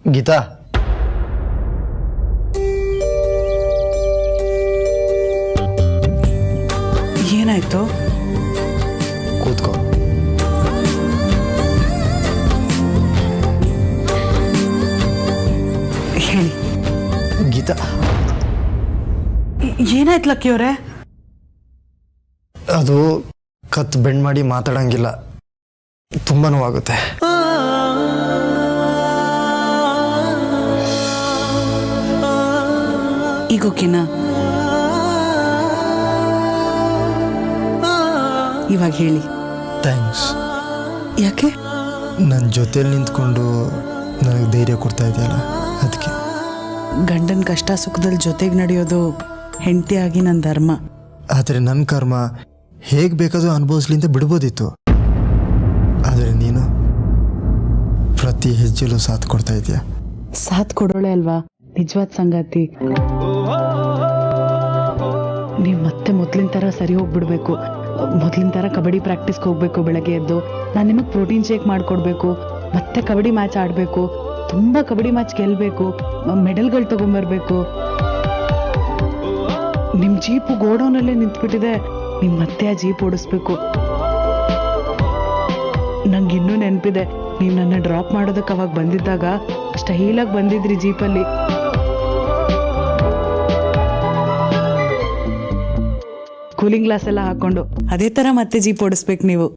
ಗೀತಾ, ಏನಾಯ್ತು? ಕೂತ್ಕೋ. ಹೇಳಿ. ಗೀತಾ, ಏನಾಯ್ತು ಲಕ್ಕಿ ಅವರೇ? ಅದು ಕತ್ ಬೆಂಡ್ ಮಾಡಿ ಮಾತಾಡಂಗಿಲ್ಲ, ತುಂಬ ನೋವಾಗುತ್ತೆ. ಈಗ ಓಕೆನಾ? ಇವಾಗ ಹೇಳಿ. ಥ್ಯಾಂಕ್ಸ್. ಯಾಕೆ? ನನ್ನ ಜೊತೆಲಿ ನಿಂತ್ಕೊಂಡು ನನಗೆ ಧೈರ್ಯ ಕೊಡ್ತಾ ಇದೆಯಲ್ಲ, ಅದಕ್ಕೆ. ಗಂಡನ ಕಷ್ಟ ಸುಖದಲ್ಲಿ ಜೊತೆಗೆ ನಡೆಯೋದು ಹೆಂಡತಿಯಾಗಿ ನನ್ನ ಧರ್ಮ. ಆದರೆ ನನ್ನ ಕರ್ಮ ಹೇಗೆ ಬೇಕಾದರೂ ಅನುಭವಿಸ್ಲಿಂದ ಬಿಡ್ಬೋದಿತ್ತು. ಆದರೆ ನೀನು ಪ್ರತಿ ಹೆಜ್ಜೆಲೂ ಸಾಥ್ ಕೊಡ್ತಾ ಇದೆಯಾ. ಸಾಥ್ ಕೊಡೋಳೆ ಅಲ್ವಾ ನಿಜವಾದ ಸಂಗಾತಿ. ನೀವು ಮತ್ತೆ ಮೊದಲಿನ ಥರ ಸರಿ ಹೋಗ್ಬಿಡ್ಬೇಕು. ಮೊದಲಿನ ಥರ ಕಬಡ್ಡಿ ಪ್ರಾಕ್ಟೀಸ್ಗೆ ಹೋಗ್ಬೇಕು. ಬೆಳಗ್ಗೆ ಎದ್ದು ನಾನು ನಿಮಗೆ ಪ್ರೋಟೀನ್ ಶೇಕ್ ಮಾಡಿಕೊಡ್ಬೇಕು. ಮತ್ತೆ ಕಬಡ್ಡಿ ಮ್ಯಾಚ್ ಆಡಬೇಕು. ತುಂಬ ಕಬಡ್ಡಿ ಮ್ಯಾಚ್ ಗೆಲ್ಲಬೇಕು. ಮೆಡಲ್ಗಳು ತಗೊಂಬರ್ಬೇಕು. ನಿಮ್ಮ ಜೀಪು ಗೋಡೌನಲ್ಲೇ ನಿಂತ್ಬಿಟ್ಟಿದೆ. ನೀವು ಮತ್ತೆ ಆ ಜೀಪ್ ಓಡಿಸ್ಬೇಕು. ನಂಗೆ ಇನ್ನೂ ನೆನಪಿದೆ, ನೀವು ನನ್ನ ಡ್ರಾಪ್ ಮಾಡೋದಕ್ಕೆ ಅವಾಗ ಬಂದಿದ್ದಾಗ ಸ್ಟೈಲಾಗಿ ಬಂದಿದ್ರಿ ಜೀಪಲ್ಲಿ. ಕೂಲಿಂಗ್ ಗ್ಲಾಸ್ ಎಲ್ಲ ಹಾಕೊಂಡು ಅದೇ ಥರ ಮತ್ತೆ ಜೀಪ್ ಓಡಿಸ್ಬೇಕು ನೀವು.